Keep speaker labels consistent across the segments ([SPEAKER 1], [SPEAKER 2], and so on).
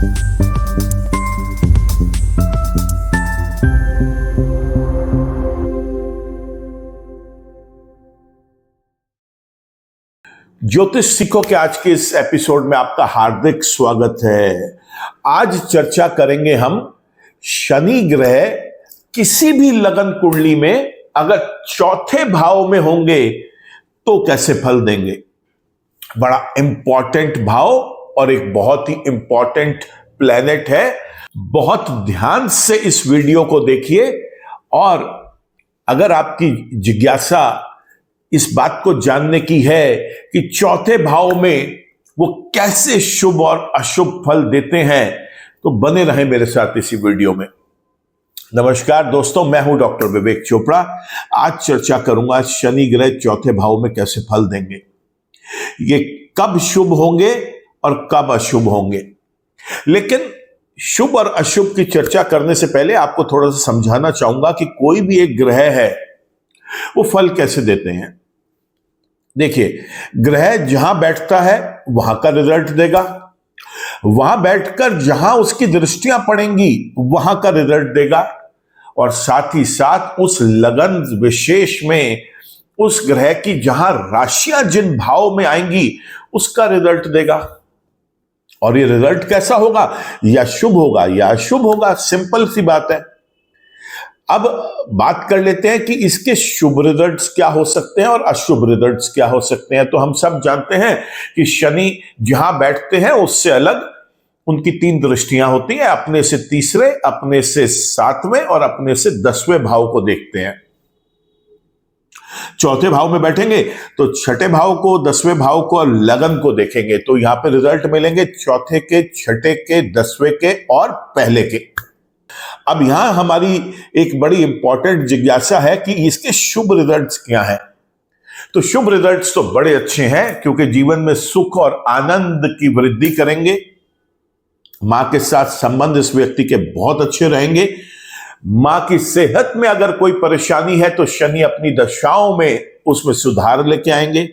[SPEAKER 1] ज्योतिष सीखो के आज के इस एपिसोड में आपका हार्दिक स्वागत है। आज चर्चा करेंगे हम शनि ग्रह किसी भी लगन कुंडली में अगर चौथे भाव में होंगे तो कैसे फल देंगे। बड़ा इंपॉर्टेंट भाव और एक बहुत ही इंपॉर्टेंट प्लेनेट है। बहुत ध्यान से इस वीडियो को देखिए और अगर आपकी जिज्ञासा इस बात को जानने की है कि चौथे भाव में वो कैसे शुभ और अशुभ फल देते हैं तो बने रहें मेरे साथ इसी वीडियो में। नमस्कार दोस्तों, मैं हूं डॉक्टर विवेक चोपड़ा। आज चर्चा करूंगा शनि ग्रह चौथे भाव में कैसे फल देंगे, ये कब शुभ होंगे और कब अशुभ होंगे। लेकिन शुभ और अशुभ की चर्चा करने से पहले आपको थोड़ा सा समझाना चाहूंगा कि कोई भी एक ग्रह है वो फल कैसे देते हैं। देखिए, ग्रह जहां बैठता है वहां का रिजल्ट देगा, वहां बैठकर जहां उसकी दृष्टियां पड़ेंगी वहां का रिजल्ट देगा, और साथ ही साथ उस लगन विशेष में उस ग्रह की जहां राशियां जिन भाव में आएंगी उसका रिजल्ट देगा। और ये रिजल्ट कैसा होगा, या शुभ होगा या अशुभ होगा। सिंपल सी बात है। अब बात कर लेते हैं कि इसके शुभ रिजल्ट्स क्या हो सकते हैं और अशुभ रिजल्ट्स क्या हो सकते हैं। तो हम सब जानते हैं कि शनि जहां बैठते हैं उससे अलग उनकी 3 दृष्टियां होती हैं, अपने से तीसरे, अपने से 7वें और अपने से 10वें भाव को देखते हैं। चौथे भाव में बैठेंगे तो छठे भाव को, 10वें भाव को और लगन को देखेंगे, तो यहां पे रिजल्ट मिलेंगे चौथे के, छठे के, 10वें के और पहले के। अब यहां हमारी एक बड़ी इंपॉर्टेंट जिज्ञासा है कि इसके शुभ रिजल्ट्स क्या हैं। तो शुभ रिजल्ट्स तो बड़े अच्छे हैं क्योंकि जीवन में सुख और आनंद की वृद्धि करेंगे। मां के साथ संबंध इस व्यक्ति के बहुत अच्छे रहेंगे। मां की सेहत में अगर कोई परेशानी है तो शनि अपनी दशाओं में उसमें सुधार लेके आएंगे।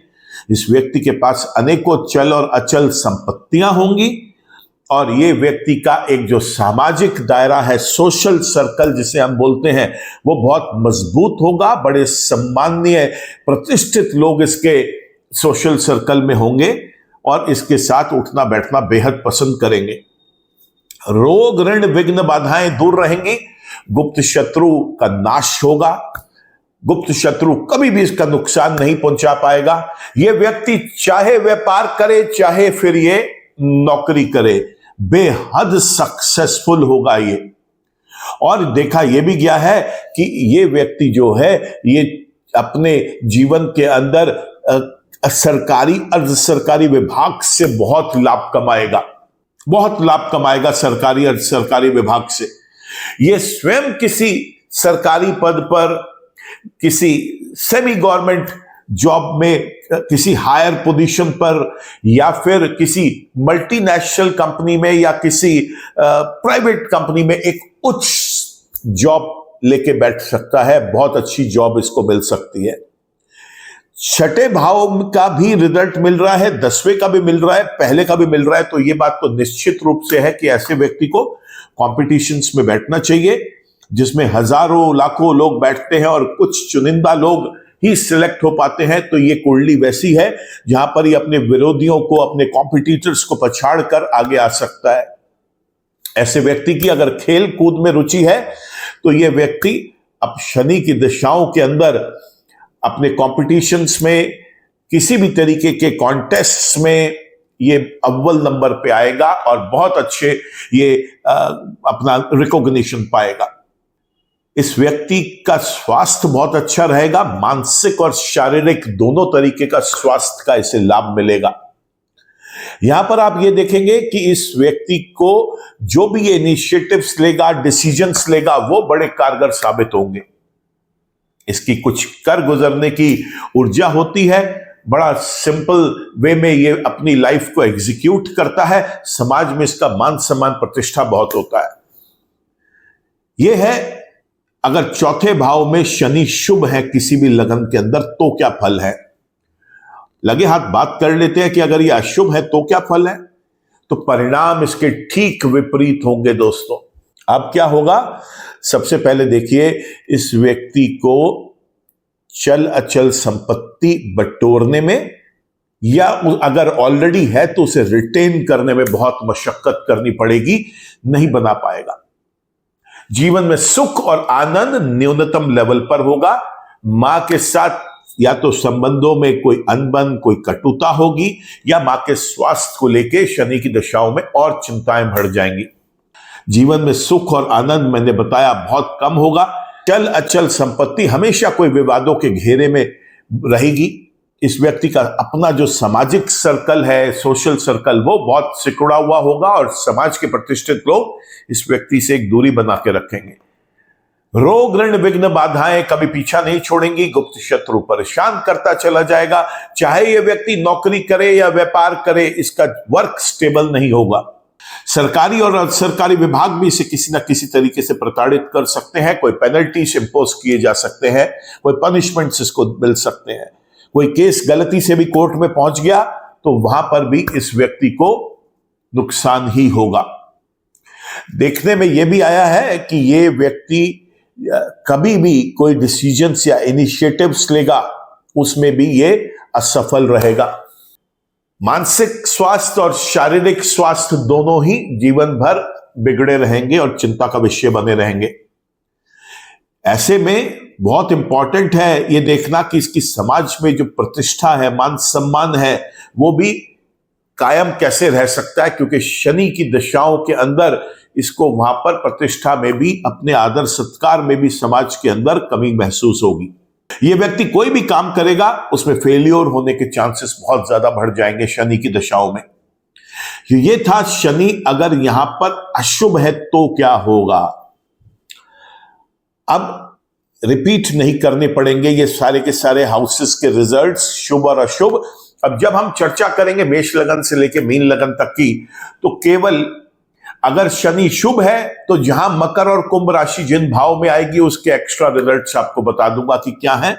[SPEAKER 1] इस व्यक्ति के पास अनेकों चल और अचल संपत्तियां होंगी और ये व्यक्ति का एक जो सामाजिक दायरा है, सोशल सर्कल जिसे हम बोलते हैं, वो बहुत मजबूत होगा। बड़े सम्माननीय प्रतिष्ठित लोग इसके सोशल सर्कल में होंगे और इसके साथ उठना बैठना बेहद पसंद करेंगे। रोग ऋण विघ्न बाधाएं दूर रहेंगी। गुप्त शत्रु का नाश होगा। गुप्त शत्रु कभी भी इसका नुकसान नहीं पहुंचा पाएगा। यह व्यक्ति चाहे व्यापार करे चाहे फिर ये नौकरी करे, बेहद सक्सेसफुल होगा ये। और देखा यह भी गया है कि ये व्यक्ति जो है ये अपने जीवन के अंदर सरकारी अर्ध सरकारी विभाग से बहुत लाभ कमाएगा, बहुत लाभ कमाएगा सरकारी अर्ध सरकारी विभाग से। ये स्वयं किसी सरकारी पद पर, किसी सेमी गवर्नमेंट जॉब में, किसी हायर पोजीशन पर, या फिर किसी मल्टीनेशनल कंपनी में या किसी प्राइवेट कंपनी में एक उच्च जॉब लेके बैठ सकता है। बहुत अच्छी जॉब इसको मिल सकती है। छठे भाव का भी रिजल्ट मिल रहा है, 10वें का भी मिल रहा है, पहले का भी मिल रहा है। तो यह बात तो निश्चित रूप से है कि ऐसे व्यक्ति को कॉम्पिटिशंस में बैठना चाहिए जिसमें हजारों लाखों लोग बैठते हैं और कुछ चुनिंदा लोग ही सिलेक्ट हो पाते हैं। तो ये कुंडली वैसी है जहां पर ये अपने विरोधियों को, अपने कॉम्पिटिटर्स को पछाड़ कर आगे आ सकता है। ऐसे व्यक्ति की अगर खेल कूद में रुचि है तो ये व्यक्ति अब शनि की दिशाओं के अंदर अपने कॉम्पिटिशंस में, किसी भी तरीके के कॉन्टेस्ट्स में ये अव्वल नंबर पे आएगा और बहुत अच्छे ये अपना रिकॉग्निशन पाएगा। इस व्यक्ति का स्वास्थ्य बहुत अच्छा रहेगा। मानसिक और शारीरिक दोनों तरीके का स्वास्थ्य का इसे लाभ मिलेगा। यहां पर आप ये देखेंगे कि इस व्यक्ति को जो भी ये इनिशिएटिव्स लेगा, डिसीजंस लेगा, वो बड़े कारगर साबित होंगे। इसकी कुछ कर गुजरने की ऊर्जा होती है। बड़ा सिंपल वे में ये अपनी लाइफ को एग्जीक्यूट करता है। समाज में इसका मान सम्मान प्रतिष्ठा बहुत होता है। यह है अगर चौथे भाव में शनि शुभ है किसी भी लगन के अंदर तो क्या फल है। लगे हाथ बात कर लेते हैं कि अगर यह अशुभ है तो क्या फल है। तो परिणाम इसके ठीक विपरीत होंगे दोस्तों। अब क्या होगा, सबसे पहले देखिए, इस व्यक्ति को चल अचल संपत्ति बटोरने में या अगर ऑलरेडी है तो उसे रिटेन करने में बहुत मशक्कत करनी पड़ेगी, नहीं बना पाएगा। जीवन में सुख और आनंद न्यूनतम लेवल पर होगा। मां के साथ या तो संबंधों में कोई अनबन, कोई कटुता होगी, या मां के स्वास्थ्य को लेकर शनि की दशाओं में और चिंताएं बढ़ जाएंगी। जीवन में सुख और आनंद मैंने बताया बहुत कम होगा। चल अचल संपत्ति हमेशा कोई विवादों के घेरे में रहेगी। इस व्यक्ति का अपना जो सामाजिक सर्कल है, सोशल सर्कल, वो बहुत सिकुड़ा हुआ होगा और समाज के प्रतिष्ठित लोग इस व्यक्ति से एक दूरी बना के रखेंगे। रोग ऋण विघ्न बाधाएं कभी पीछा नहीं छोड़ेंगी। गुप्त शत्रु परेशान करता चला जाएगा। चाहे यह व्यक्ति नौकरी करे या व्यापार करे, इसका वर्क स्टेबल नहीं होगा। सरकारी और अर्ध सरकारी विभाग भी इसे किसी न किसी तरीके से प्रताड़ित कर सकते हैं। कोई पेनल्टीज इंपोज किए जा सकते हैं, कोई पनिशमेंट्स इसको मिल सकते हैं। कोई केस गलती से भी कोर्ट में पहुंच गया तो वहां पर भी इस व्यक्ति को नुकसान ही होगा। देखने में यह भी आया है कि यह व्यक्ति कभी भी कोई डिसीजंस या इनिशिएटिव्स लेगा, उसमें भी यह असफल रहेगा। मानसिक स्वास्थ्य और शारीरिक स्वास्थ्य दोनों ही जीवन भर बिगड़े रहेंगे और चिंता का विषय बने रहेंगे। ऐसे में बहुत इंपॉर्टेंट है ये देखना कि इसकी समाज में जो प्रतिष्ठा है, मान सम्मान है, वो भी कायम कैसे रह सकता है, क्योंकि शनि की दशाओं के अंदर इसको वहां पर प्रतिष्ठा में भी, अपने आदर सत्कार में भी समाज के अंदर कमी महसूस होगी। ये व्यक्ति कोई भी काम करेगा उसमें फेलियर होने के चांसेस बहुत ज्यादा बढ़ जाएंगे शनि की दशाओं में। ये था शनि अगर यहां पर अशुभ है तो क्या होगा। अब रिपीट नहीं करने पड़ेंगे ये सारे के सारे हाउसेस के रिजल्ट्स, शुभ और अशुभ। अब जब हम चर्चा करेंगे मेष लगन से लेकर मीन लगन तक की, तो केवल अगर शनि शुभ है तो जहां मकर और कुंभ राशि जिन भाव में आएगी उसके एक्स्ट्रा रिजल्ट्स आपको बता दूंगा कि क्या है।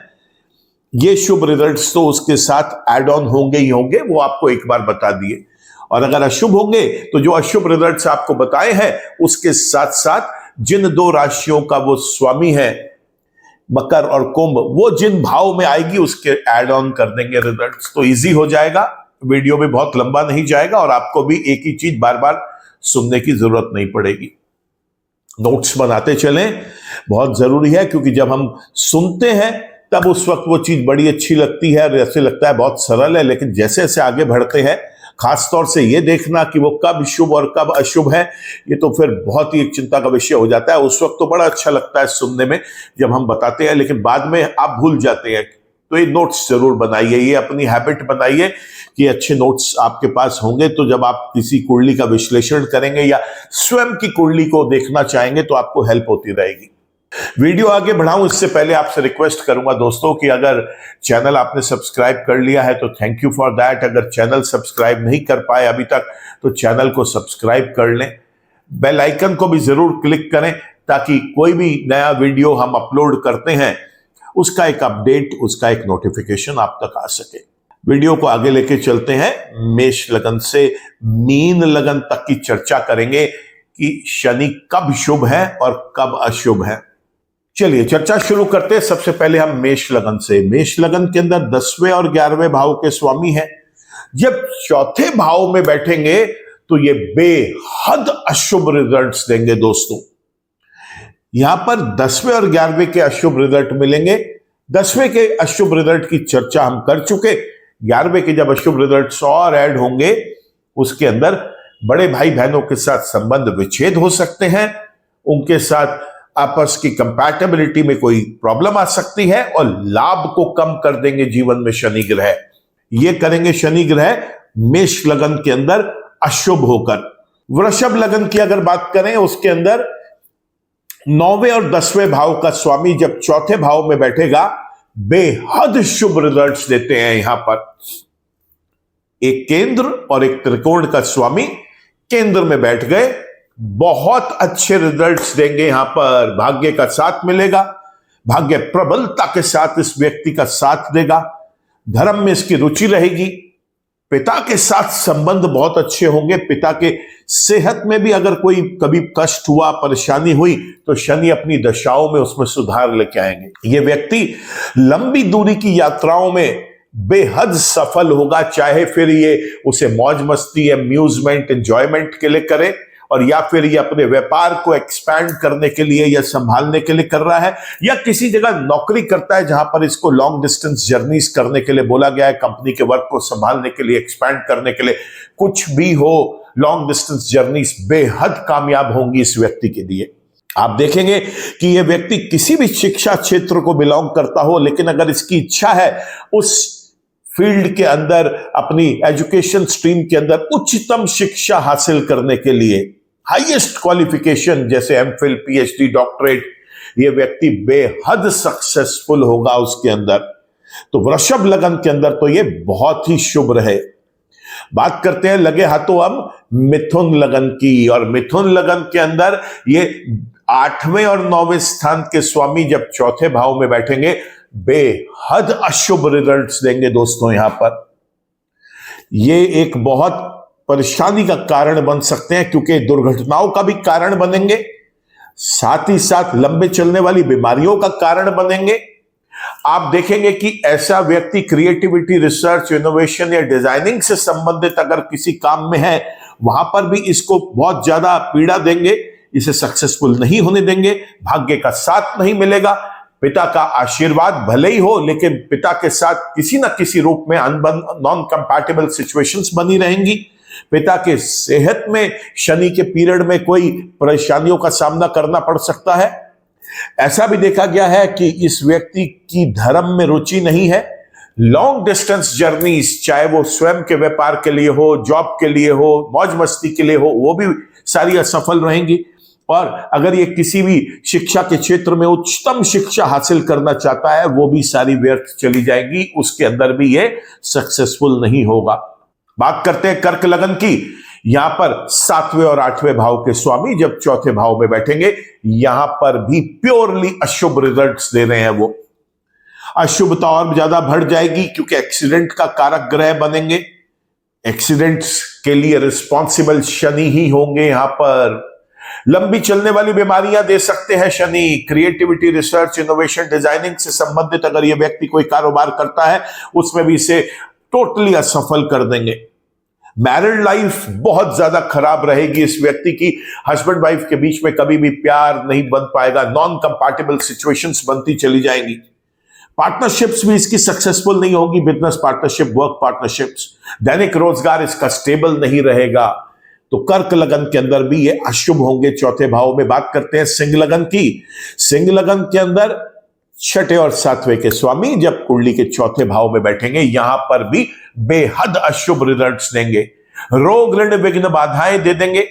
[SPEAKER 1] ये शुभ रिजल्ट्स तो उसके साथ एड ऑन होंगे ही होंगे, वो आपको एक बार बता दिए। और अगर अशुभ होंगे तो जो अशुभ रिजल्ट्स आपको बताए हैं उसके साथ साथ जिन दो राशियों का वो स्वामी है, मकर और कुंभ, वो जिन भाव में आएगी उसके एड ऑन कर देंगे रिजल्ट्स। तो इजी हो जाएगा, वीडियो भी बहुत लंबा नहीं जाएगा और आपको भी एक ही चीज बार बार सुनने की जरूरत नहीं पड़ेगी। नोट्स बनाते चलें, बहुत जरूरी है, क्योंकि जब हम सुनते हैं तब उस वक्त वो चीज बड़ी अच्छी लगती है और ऐसे लगता है बहुत सरल है, लेकिन जैसे जैसे आगे बढ़ते हैं, खासतौर से ये देखना कि वो कब शुभ और कब अशुभ है, ये तो फिर बहुत ही एक चिंता का विषय हो जाता है। उस वक्त तो बड़ा अच्छा लगता है सुनने में जब हम बताते हैं, लेकिन बाद में आप भूल जाते हैं। तो ये नोट्स जरूर बनाइए, ये अपनी हैबिट बनाइए कि अच्छे नोट्स आपके पास होंगे, तो जब आप किसी कुंडली का विश्लेषण करेंगे या स्वयं की कुंडली को देखना चाहेंगे तो आपको हेल्प होती रहेगी। वीडियो आगे बढ़ाऊं इससे पहले आपसे रिक्वेस्ट करूंगा दोस्तों कि अगर चैनल आपने सब्सक्राइब कर लिया है तो थैंक यू फॉर दैट। अगर चैनल सब्सक्राइब नहीं कर पाए अभी तक तो चैनल को सब्सक्राइब कर लें, बेल आइकन को भी जरूर क्लिक करें ताकि कोई भी नया वीडियो हम अपलोड करते हैं उसका एक अपडेट, उसका एक नोटिफिकेशन आप तक आ सके। वीडियो को आगे लेके चलते हैं। मेष लगन से मीन लगन तक की चर्चा करेंगे कि शनि कब शुभ है और कब अशुभ है। चलिए चर्चा शुरू करते हैं। सबसे पहले हम मेष लगन से। मेष लगन के अंदर 10वें और 11वें भाव के स्वामी हैं। जब चौथे भाव में बैठेंगे तो ये बेहद अशुभ रिजल्ट्स देंगे दोस्तों। यहां पर 10वें और 11वें के अशुभ रिजल्ट मिलेंगे। 10वें के अशुभ रिजल्ट की चर्चा हम कर चुके। 11वें के जब अशुभ रिजल्ट्स और ऐड होंगे, उसके अंदर बड़े भाई बहनों के साथ संबंध विच्छेद हो सकते हैं, उनके साथ आपस की कंपैटिबिलिटी में कोई प्रॉब्लम आ सकती है और लाभ को कम कर देंगे जीवन में शनि ग्रह। ये करेंगे शनि ग्रह मेष लगन के अंदर अशुभ होकर। वृषभ लगन की अगर बात करें, उसके अंदर 9वें और 10वें भाव का स्वामी जब चौथे भाव में बैठेगा, बेहद शुभ रिजल्ट्स देते हैं। यहां पर एक केंद्र और एक त्रिकोण का स्वामी केंद्र में बैठ गए, बहुत अच्छे रिजल्ट्स देंगे। यहां पर भाग्य का साथ मिलेगा, भाग्य प्रबलता के साथ इस व्यक्ति का साथ देगा। धर्म में इसकी रुचि रहेगी, पिता के साथ संबंध बहुत अच्छे होंगे। पिता के सेहत में भी अगर कोई कभी कष्ट हुआ, परेशानी हुई, तो शनि अपनी दशाओं में उसमें सुधार लेके आएंगे। ये व्यक्ति लंबी दूरी की यात्राओं में बेहद सफल होगा, चाहे फिर ये उसे मौज मस्ती, अम्यूजमेंट, एंजॉयमेंट के लिए करे, और या फिर ये अपने व्यापार को एक्सपैंड करने के लिए या संभालने के लिए कर रहा है, या किसी जगह नौकरी करता है जहां पर इसको लॉन्ग डिस्टेंस जर्नीज करने के लिए बोला गया है, कंपनी के वर्क को संभालने के लिए, एक्सपैंड करने के लिए, कुछ भी हो, लॉन्ग डिस्टेंस जर्नीज बेहद कामयाब होंगी इस व्यक्ति के लिए। आप देखेंगे कि यह व्यक्ति किसी भी शिक्षा क्षेत्र को बिलोंग करता हो, लेकिन अगर इसकी इच्छा है उस फील्ड के अंदर, अपनी एजुकेशन स्ट्रीम के अंदर उच्चतम शिक्षा हासिल करने के लिए, हाईएस्ट क्वालिफिकेशन जैसे एमफिल, पीएचडी, डॉक्टरेट, ये व्यक्ति बेहद सक्सेसफुल होगा उसके अंदर। तो वृषभ लगन के अंदर तो ये बहुत ही शुभ रहे। बात करते हैं लगे हाथों अब मिथुन लगन की, और मिथुन लगन के अंदर ये 8वें और 9वें स्थान के स्वामी जब चौथे भाव में बैठेंगे, बेहद अशुभ रिजल्ट्स देंगे दोस्तों। यहां पर ये एक बहुत परेशानी का कारण बन सकते हैं, क्योंकि दुर्घटनाओं का भी कारण बनेंगे, साथ ही साथ लंबे चलने वाली बीमारियों का कारण बनेंगे। आप देखेंगे कि ऐसा व्यक्ति क्रिएटिविटी, रिसर्च, इनोवेशन या डिजाइनिंग से संबंधित अगर किसी काम में है, वहां पर भी इसको बहुत ज्यादा पीड़ा देंगे, इसे सक्सेसफुल नहीं होने देंगे, भाग्य का साथ नहीं मिलेगा। पिता का आशीर्वाद भले ही हो, लेकिन पिता के साथ किसी ना किसी रूप में अनबन, नॉन कंपैटिबल सिचुएशंस बनी रहेंगी। पिता के सेहत में शनि के पीरियड में कोई परेशानियों का सामना करना पड़ सकता है। ऐसा भी देखा गया है कि इस व्यक्ति की धर्म में रुचि नहीं है। लॉन्ग डिस्टेंस जर्नीज, चाहे वो स्वयं के व्यापार के लिए हो, जॉब के लिए हो, मौज मस्ती के लिए हो, वो भी सारी असफल रहेंगी। और अगर ये किसी भी शिक्षा के क्षेत्र में उच्चतम शिक्षा हासिल करना चाहता है, वो भी सारी व्यर्थ चली जाएगी, उसके अंदर भी ये सक्सेसफुल नहीं होगा। बात करते हैं कर्क लगन की। यहां पर 7वें और 8वें भाव के स्वामी जब चौथे भाव में बैठेंगे, यहां पर भी प्योरली अशुभ रिजल्ट्स दे रहे हैं। वो अशुभता और ज्यादा बढ़ जाएगी, क्योंकि एक्सीडेंट का कारक ग्रह बनेंगे। एक्सीडेंट्स के लिए रिस्पॉन्सिबल शनि ही होंगे। यहां पर लंबी चलने वाली बीमारियां दे सकते हैं Shani. Creativity, research, innovation, designing से संबंधित अगर यह व्यक्ति कोई कारोबार करता है, उसमें भी इसे टोटली असफल कर देंगे। मैरिड लाइफ बहुत ज्यादा खराब रहेगी इस व्यक्ति की। हस्बैंड वाइफ के बीच में कभी भी प्यार नहीं बन पाएगा, नॉन कंपैटिबल सिचुएशंस बनती चली जाएंगी। पार्टनरशिप्स भी इसकी सक्सेसफुल नहीं होगी, बिजनेस पार्टनरशिप, वर्क पार्टनरशिप्स। दैनिक रोजगार इसका स्टेबल नहीं रहेगा। तो कर्क लगन के अंदर भी ये अशुभ होंगे चौथे भाव में। बात करते हैं सिंह लगन की। सिंह लगन के अंदर 6ठे और 7वें के स्वामी जब कुंडली के चौथे भाव में बैठेंगे, यहां पर भी बेहद अशुभ रिजल्ट्स देंगे। रोग, ऋण, विघ्न, बाधाएं दे देंगे।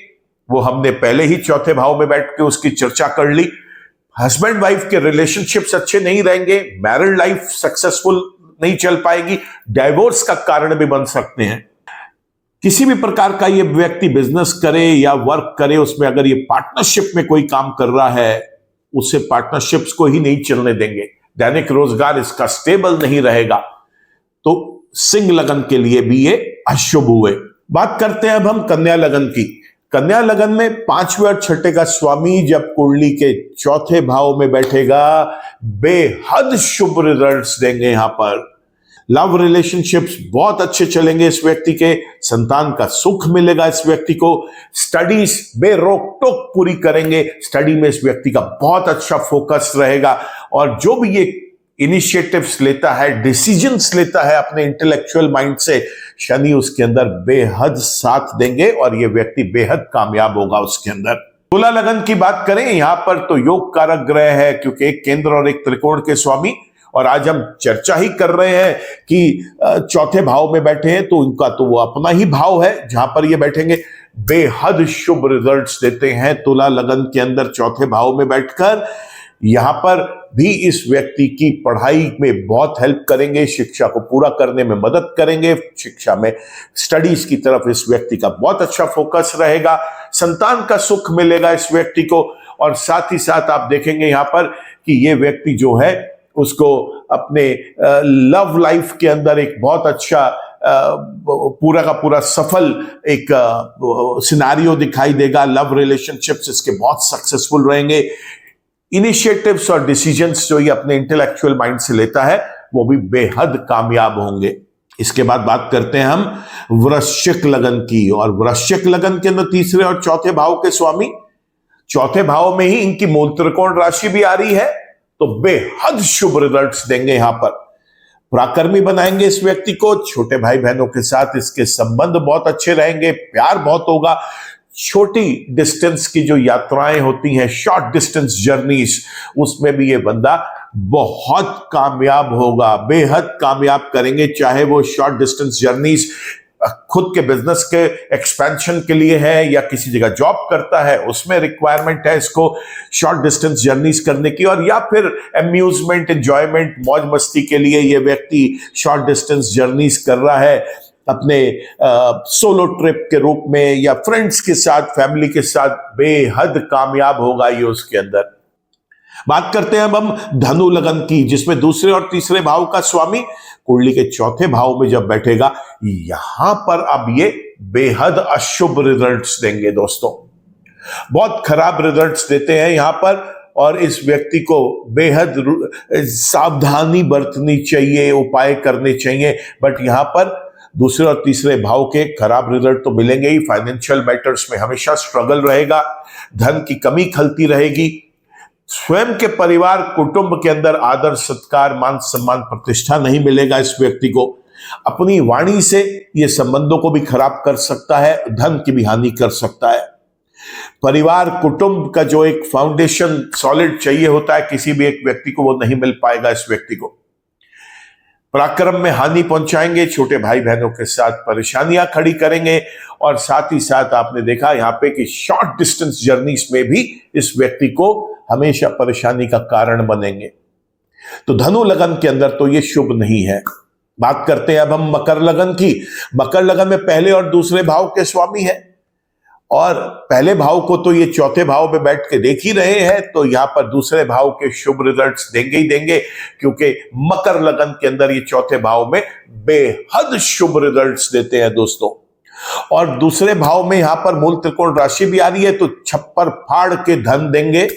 [SPEAKER 1] वो हमने पहले ही चौथे भाव में बैठ के उसकी चर्चा कर ली। हस्बैंड वाइफ के रिलेशनशिप्स अच्छे नहीं रहेंगे, मैरिड लाइफ सक्सेसफुल नहीं चल पाएगी, डाइवोर्स का कारण भी बन सकते हैं। किसी भी प्रकार का ये व्यक्ति बिजनेस करे या वर्क करे, उसमें अगर ये पार्टनरशिप में कोई काम कर रहा है, उसे पार्टनरशिप्स को ही नहीं चलने देंगे। दैनिक रोजगार इसका स्टेबल नहीं रहेगा। तो सिंह लगन के लिए भी ये अशुभ हुए। बात करते हैं अब हम कन्या लगन की। कन्या लगन में 5वें और 6ठे का स्वामी जब कुंडली के चौथे भाव में बैठेगा, बेहद शुभ रिजल्ट्स देंगे। यहां पर लव रिलेशनशिप्स बहुत अच्छे चलेंगे इस व्यक्ति के, संतान का सुख मिलेगा इस व्यक्ति को, स्टडीज बेरोक टोक पूरी करेंगे। स्टडी में इस व्यक्ति का बहुत अच्छा फोकस रहेगा, और जो भी ये इनिशिएटिव्स लेता है, डिसीजंस लेता है अपने इंटेलेक्चुअल माइंड से, शनि उसके अंदर बेहद साथ देंगे और ये व्यक्ति बेहद कामयाब होगा उसके अंदर। तुला लगन की बात करें, यहां पर तो योग कारक ग्रह है, क्योंकि एक केंद्र और एक त्रिकोण के स्वामी, और आज हम चर्चा ही कर रहे हैं कि चौथे भाव में बैठे हैं, तो उनका तो वो अपना ही भाव है जहां पर ये बैठेंगे। बेहद शुभ रिजल्ट्स देते हैं तुला लगन के अंदर चौथे भाव में बैठकर। यहां पर भी इस व्यक्ति की पढ़ाई में बहुत हेल्प करेंगे, शिक्षा को पूरा करने में मदद करेंगे, शिक्षा में स्टडीज की तरफ इस व्यक्ति का बहुत अच्छा फोकस रहेगा, संतान का सुख मिलेगा इस व्यक्ति को। और साथ ही साथ आप देखेंगे यहां पर कि ये व्यक्ति जो है उसको अपने लव लाइफ के अंदर एक बहुत अच्छा पूरा का पूरा सफल एक सिनारियो दिखाई देगा। लव रिलेशनशिप्स इसके बहुत सक्सेसफुल रहेंगे। इनिशिएटिव्स और डिसीजंस जो ये अपने इंटेलेक्चुअल माइंड से लेता है वो भी बेहद कामयाब होंगे। इसके बाद बात करते हैं हम वृश्चिक लगन की, और वृश्चिक लगन के अंदर तीसरे और चौथे भाव के स्वामी, चौथे भाव में ही इनकी मूल त्रिकोण राशि भी आ रही है, तो बेहद शुभ रिजल्ट्स देंगे। यहां पर पराक्रमी बनाएंगे इस व्यक्ति को। छोटे भाई बहनों के साथ इसके संबंध बहुत अच्छे रहेंगे, प्यार बहुत होगा। छोटी डिस्टेंस की जो यात्राएं होती हैं, शॉर्ट डिस्टेंस जर्नीज, उसमें भी ये बंदा बहुत कामयाब होगा, बेहद कामयाब करेंगे। चाहे वो शॉर्ट डिस्टेंस जर्नीज खुद के बिजनेस के एक्सपेंशन के लिए है या किसी जगह जॉब करता है उसमें रिक्वायरमेंट है इसको शॉर्ट डिस्टेंस जर्नीज करने की, और या फिर एम्यूजमेंट, एंजॉयमेंट, मौज मस्ती के लिए ये व्यक्ति शॉर्ट डिस्टेंस जर्नीज कर रहा है अपने सोलो ट्रिप के रूप में या फ्रेंड्स के साथ, फैमिली के साथ। बेहद कामयाब होगा ये उसके अंदर। बात करते हैं अब हम धनु लगन की, जिसमें दूसरे और तीसरे भाव का स्वामी कुंडली के चौथे भाव में जब बैठेगा, यहां पर अब ये बेहद अशुभ रिजल्ट्स देंगे दोस्तों। बहुत खराब रिजल्ट्स देते हैं यहां पर, और इस व्यक्ति को बेहद सावधानी बरतनी चाहिए, उपाय करने चाहिए। बट यहां पर दूसरे और तीसरे भाव के खराब रिजल्ट तो मिलेंगे ही। फाइनेंशियल मैटर्स में हमेशा स्ट्रगल रहेगा, धन की कमी खलती रहेगी। स्वयं के परिवार कुटुंब के अंदर आदर सत्कार, मान सम्मान, प्रतिष्ठा नहीं मिलेगा इस व्यक्ति को। अपनी वाणी से यह संबंधों को भी खराब कर सकता है, धन की भी हानि कर सकता है। परिवार कुटुंब का जो एक फाउंडेशन सॉलिड चाहिए होता है किसी भी एक व्यक्ति को, वो नहीं मिल पाएगा इस व्यक्ति को। पराक्रम में हानि पहुंचाएंगे, छोटे भाई बहनों के साथ परेशानियां खड़ी करेंगे, और साथ ही साथ आपने देखा यहां पे कि शॉर्ट डिस्टेंस जर्नीज में भी इस व्यक्ति को हमेशा परेशानी का कारण बनेंगे। तो धनु लगन के अंदर तो ये शुभ नहीं है। बात करते हैं अब हम मकर लगन की। मकर लगन में पहले और दूसरे भाव के स्वामी है, और पहले भाव को तो ये चौथे भाव में बैठ के देख ही रहे हैं, तो यहां पर दूसरे भाव के शुभ रिजल्ट्स देंगे ही देंगे, क्योंकि मकर लगन के अंदर ये चौथे भाव में बेहद शुभ रिजल्ट्स देते हैं दोस्तों। और दूसरे भाव में यहां पर मूल त्रिकोण राशि भी आ रही है, तो छप्पर फाड़ के धन देंगे।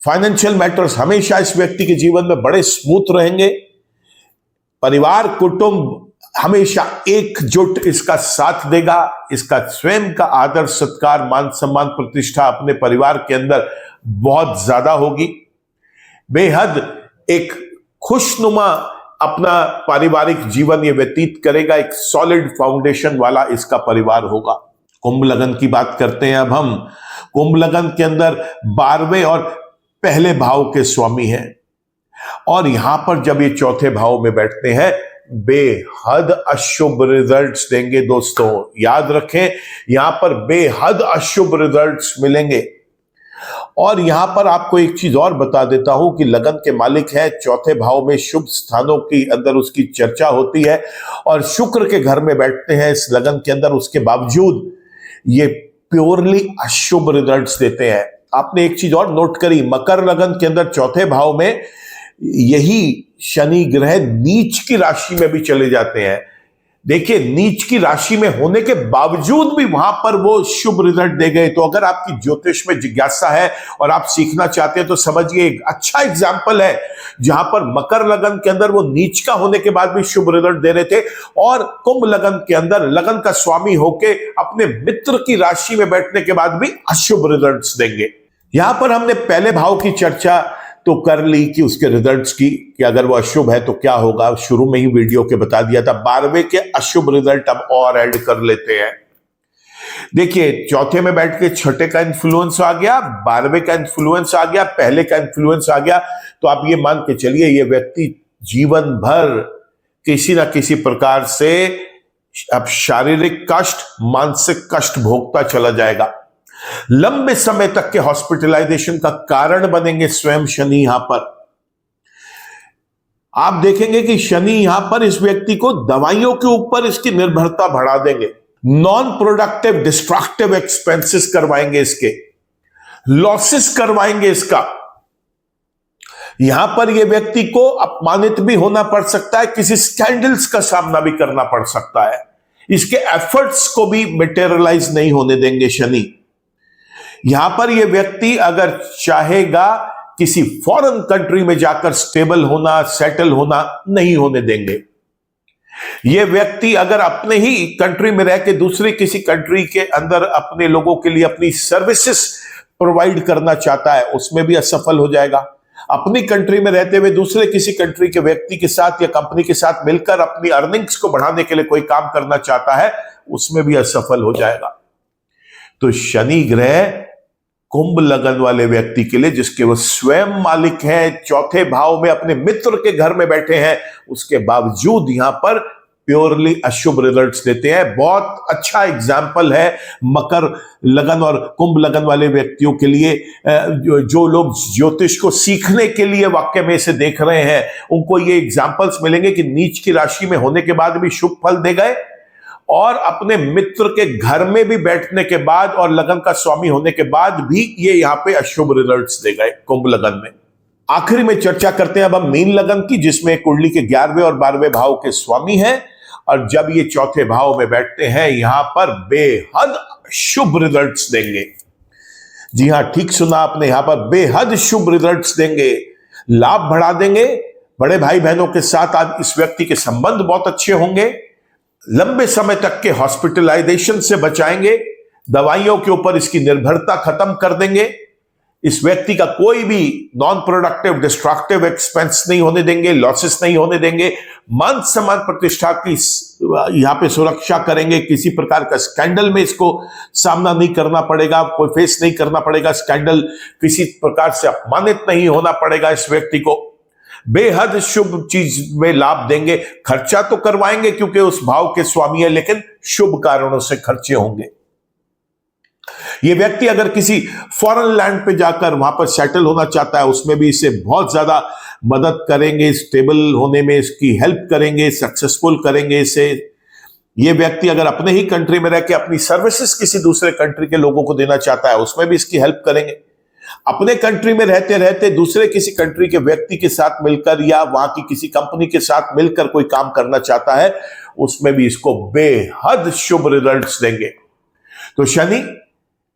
[SPEAKER 1] फाइनेंशियल मैटर्स हमेशा इस व्यक्ति के जीवन में बड़े स्मूथ रहेंगे। परिवार कुटुंब हमेशा एकजुट इसका साथ देगा। इसका स्वयं का आदर सत्कार, मान सम्मान, प्रतिष्ठा अपने परिवार के अंदर बहुत ज्यादा होगी। बेहद एक खुशनुमा अपना पारिवारिक जीवन ये व्यतीत करेगा। एक सॉलिड फाउंडेशन वाला इसका परिवार होगा। कुंभ लगन की बात करते हैं अब हम। कुंभ लगन के अंदर 12वें और पहले भाव के स्वामी हैं, और यहां पर जब ये चौथे भाव में बैठते हैं बेहद अशुभ रिजल्ट्स देंगे दोस्तों। याद रखें, यहां पर बेहद अशुभ रिजल्ट्स मिलेंगे। और यहां पर आपको एक चीज और बता देता हूं कि लगन के मालिक है, चौथे भाव में शुभ स्थानों की अंदर उसकी चर्चा होती है, और शुक्र के घर में बैठते हैं इस लगन के अंदर। उसके बावजूद ये प्योरली अशुभ रिजल्ट्स देते हैं। आपने एक चीज और नोट करी, मकर लगन के अंदर चौथे भाव में यही शनि ग्रह नीच की राशि में भी चले जाते हैं। देखिए, नीच की राशि में होने के बावजूद भी वहां पर वो शुभ रिजल्ट दे गए। तो अगर आपकी ज्योतिष में जिज्ञासा है और आप सीखना चाहते हैं तो समझिए, एक अच्छा एग्जाम्पल है जहां पर मकर लगन के अंदर वो नीच का होने के बाद भी शुभ रिजल्ट दे रहे थे, और कुंभ लगन के अंदर लगन का स्वामी होके अपने मित्र की राशि में बैठने के बाद भी अशुभ रिजल्ट्स देंगे। यहां पर हमने पहले भाव की चर्चा तो कर ली कि उसके रिजल्ट्स की, कि अगर वो अशुभ है तो क्या होगा, शुरू में ही वीडियो के बता दिया था। 12वें के अशुभ रिजल्ट अब और ऐड कर लेते हैं। देखिए, चौथे में बैठ के छठे का इन्फ्लुएंस आ गया, 12वें का इन्फ्लुएंस आ गया, पहले का इन्फ्लुएंस आ गया, तो आप ये मान के चलिए ये व्यक्ति जीवन भर किसी ना किसी प्रकार से अब शारीरिक कष्ट, मानसिक कष्ट भोगता चला जाएगा। लंबे समय तक के हॉस्पिटलाइजेशन का कारण बनेंगे स्वयं शनि। यहां पर आप देखेंगे कि शनि यहां पर इस व्यक्ति को दवाइयों के ऊपर इसकी निर्भरता बढ़ा देंगे। नॉन प्रोडक्टिव डिस्ट्रक्टिव एक्सपेंसेस करवाएंगे, इसके लॉसेस करवाएंगे इसका। यहां पर यह व्यक्ति को अपमानित भी होना पड़ सकता है, किसी स्कैंडल्स का सामना भी करना पड़ सकता है। इसके एफर्ट्स को भी मटेरियलाइज नहीं होने देंगे शनि। यहां पर यह व्यक्ति अगर चाहेगा किसी फॉरेन कंट्री में जाकर स्टेबल होना, सेटल होना, नहीं होने देंगे। यह व्यक्ति अगर अपने ही कंट्री में रह के दूसरे किसी कंट्री के अंदर अपने लोगों के लिए अपनी सर्विसेज प्रोवाइड करना चाहता है, उसमें भी असफल हो जाएगा। अपनी कंट्री में रहते हुए दूसरे किसी कंट्री के व्यक्ति के साथ या कंपनी के साथ मिलकर अपनी अर्निंग्स को बढ़ाने के लिए कोई काम करना चाहता है, उसमें भी असफल हो जाएगा। तो शनि ग्रह कुंभ लगन वाले व्यक्ति के लिए, जिसके वो स्वयं मालिक हैं, चौथे भाव में अपने मित्र के घर में बैठे हैं, उसके बावजूद यहां पर प्योरली अशुभ रिजल्ट्स देते हैं। बहुत अच्छा एग्जाम्पल है मकर लगन और कुंभ लगन वाले व्यक्तियों के लिए। जो लोग ज्योतिष को सीखने के लिए वाक्य में से देख रहे हैं, उनको ये एग्जाम्पल्स मिलेंगे कि नीच की राशि में होने के बाद भी शुभ फल दे गए, और अपने मित्र के घर में भी बैठने के बाद और लगन का स्वामी होने के बाद भी ये यहां पे अशुभ रिजल्ट्स दे गए कुंभ लगन में। आखिरी में चर्चा करते हैं अब हम मीन लगन की, जिसमें कुंडली के 11वें और 12वें भाव के स्वामी हैं, और जब ये चौथे भाव में बैठते हैं यहां पर बेहद शुभ रिजल्ट्स देंगे। जी हां, ठीक सुना आपने, यहां पर बेहद शुभ रिजल्ट्स देंगे, लाभ बढ़ा देंगे। बड़े भाई बहनों के साथ आज इस व्यक्ति के संबंध बहुत अच्छे होंगे, लंबे समय तक के हॉस्पिटलाइजेशन से बचाएंगे, दवाइयों के ऊपर इसकी निर्भरता खत्म कर देंगे। इस व्यक्ति का कोई भी नॉन प्रोडक्टिव डिस्ट्रक्टिव एक्सपेंस नहीं होने देंगे, लॉसेस नहीं होने देंगे, मान सम्मान प्रतिष्ठा की यहां पे सुरक्षा करेंगे। किसी प्रकार का स्कैंडल में इसको सामना नहीं करना पड़ेगा, कोई फेस नहीं करना पड़ेगा स्कैंडल, किसी प्रकार से अपमानित नहीं होना पड़ेगा। इस व्यक्ति को बेहद शुभ चीज में लाभ देंगे। खर्चा तो करवाएंगे क्योंकि उस भाव के स्वामी है, लेकिन शुभ कारणों से खर्चे होंगे। यह व्यक्ति अगर किसी फॉरेन लैंड पे जाकर वहां पर सेटल होना चाहता है, उसमें भी इसे बहुत ज्यादा मदद करेंगे, स्टेबल होने में इसकी हेल्प करेंगे, सक्सेसफुल करेंगे इसे। यह व्यक्ति अगर अपने ही कंट्री में रह के अपनी सर्विसेज किसी दूसरे कंट्री के लोगों को देना चाहता है, उसमें भी इसकी हेल्प करेंगे। अपने कंट्री में रहते रहते दूसरे किसी कंट्री के व्यक्ति के साथ मिलकर या वहां की किसी कंपनी के साथ मिलकर कोई काम करना चाहता है, उसमें भी इसको बेहद शुभ रिजल्ट्स देंगे। तो शनि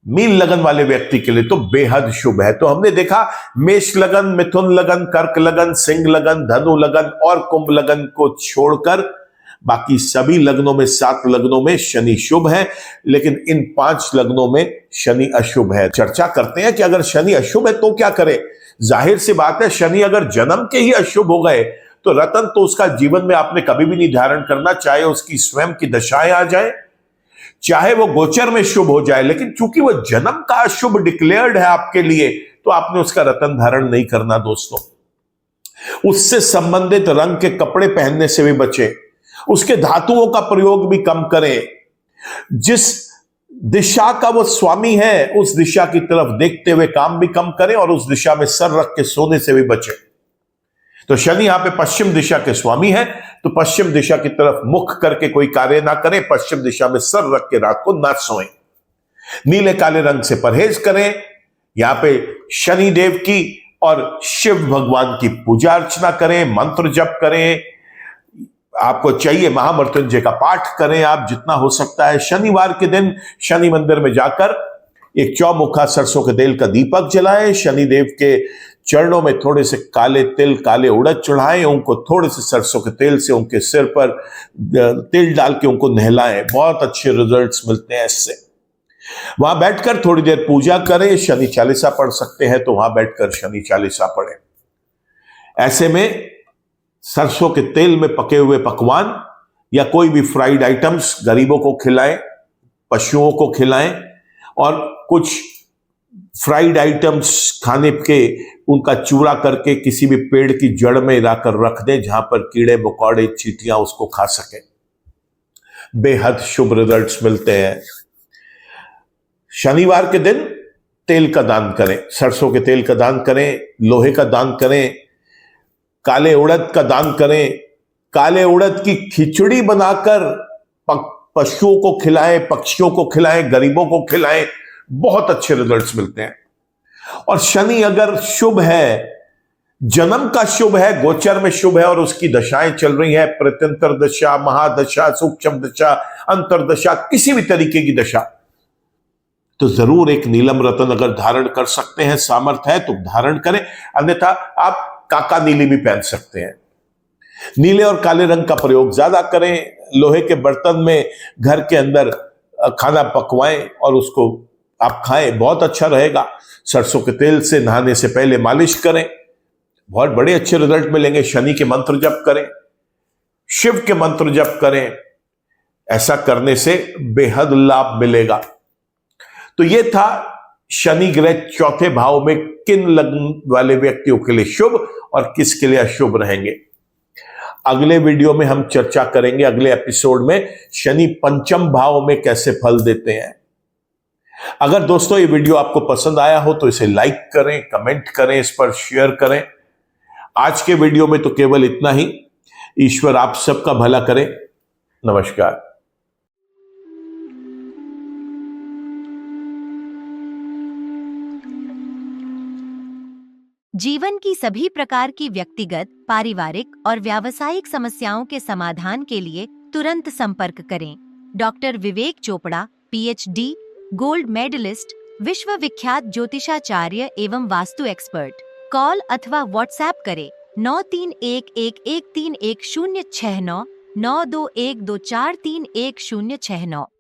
[SPEAKER 1] मीन लगन वाले व्यक्ति के लिए तो बेहद शुभ है। तो हमने देखा मेष लगन, मिथुन लगन, कर्क लगन, सिंह लगन, धनु लगन और कुंभ लगन को छोड़कर बाकी सभी लग्नों में, 7 लग्नों में शनि शुभ है, लेकिन इन 5 लग्नों में शनि अशुभ है। चर्चा करते हैं कि अगर शनि अशुभ है तो क्या करें। जाहिर सी बात है, शनि अगर जन्म के ही अशुभ हो गए तो रतन तो उसका जीवन में आपने कभी भी नहीं धारण करना, चाहे उसकी स्वयं की दशाएं आ जाए, चाहे वो गोचर में शुभ हो जाए, लेकिन चूंकि वो जन्म का अशुभ डिक्लेयर्ड है आपके लिए, तो आपने उसका रतन धारण नहीं करना दोस्तों। उससे संबंधित रंग के कपड़े पहनने से भी बचे, उसके धातुओं का प्रयोग भी कम करें। जिस दिशा का वो स्वामी है उस दिशा की तरफ देखते हुए काम भी कम करें, और उस दिशा में सर रख के सोने से भी बचें। तो शनि यहां पे पश्चिम दिशा के स्वामी है, तो पश्चिम दिशा की तरफ मुख करके कोई कार्य ना करें, पश्चिम दिशा में सर रख के रात को ना सोएं। नीले काले रंग से परहेज करें। यहां पे शनि देव की और शिव भगवान की पूजा अर्चना करें, मंत्र जप करें। आपको चाहिए महामृत्युंजय का पाठ करें आप जितना हो सकता है। शनिवार के दिन शनि मंदिर में जाकर एक चौमुखा सरसों के तेल का दीपक जलाएं, शनिदेव के चरणों में थोड़े से काले तिल, काले उड़द चढ़ाएं, उनको थोड़े से सरसों के तेल से उनके सिर पर तिल डाल के उनको नहलाएं। बहुत अच्छे रिजल्ट्स मिलते हैं इससे। वहां बैठकर थोड़ी देर पूजा करें। शनि चालीसा पढ़ सकते हैं तो वहां बैठकर शनि चालीसा पढ़ें। ऐसे में सरसों के तेल में पके हुए पकवान या कोई भी फ्राइड आइटम्स गरीबों को खिलाएं, पशुओं को खिलाएं, और कुछ फ्राइड आइटम्स खाने के उनका चूरा करके किसी भी पेड़ की जड़ में लाकर रख दें, जहां पर कीड़े मकोड़े चींटियां उसको खा सकें। बेहद शुभ रिजल्ट्स मिलते हैं। शनिवार के दिन तेल का दान करें, सरसों के तेल का दान करें, लोहे का दान करें, काले उड़द का दान करें। काले उड़द की खिचड़ी बनाकर पशुओं को खिलाएं, पक्षियों को खिलाएं, गरीबों को खिलाएं। बहुत अच्छे रिजल्ट्स मिलते हैं। और शनि अगर शुभ है जन्म का शुभ है, गोचर में शुभ है और उसकी दशाएं चल रही है, प्रत्यंतर दशा, महादशा, सूक्ष्म दशा, अंतरदशा, किसी भी तरीके की दशा, तो जरूर एक नीलम रतन अगर धारण कर सकते हैं, सामर्थ्य है तो धारण करें, अन्यथा आप काका नीली भी पहन सकते हैं। नीले और काले रंग का प्रयोग ज्यादा करें। लोहे के बर्तन में घर के अंदर खाना पकवाएं और उसको आप खाएं, बहुत अच्छा रहेगा। सरसों के तेल से नहाने से पहले मालिश करें, बहुत बड़े अच्छे रिजल्ट मिलेंगे। शनि के मंत्र जप करें, शिव के मंत्र जप करें, ऐसा करने से बेहद लाभ मिलेगा। तो यह था शनि ग्रह चौथे भाव में किन लग्न वाले व्यक्तियों के लिए शुभ और किसके लिए अशुभ रहेंगे। अगले वीडियो में हम चर्चा करेंगे, अगले एपिसोड में, शनि पंचम भाव में कैसे फल देते हैं। अगर दोस्तों ये वीडियो आपको पसंद आया हो तो इसे लाइक करें, कमेंट करें, इस पर शेयर करें। आज के वीडियो में तो केवल इतना ही। ईश्वर आप सबका भला करे। नमस्कार।
[SPEAKER 2] जीवन की सभी प्रकार की व्यक्तिगत, पारिवारिक और व्यावसायिक समस्याओं के समाधान के लिए तुरंत संपर्क करें। डॉक्टर विवेक चोपड़ा, पीएचडी, गोल्ड मेडलिस्ट, विश्व विख्यात ज्योतिषाचार्य एवं वास्तु एक्सपर्ट। कॉल अथवा व्हाट्सएप करें 9311131069 9212243169।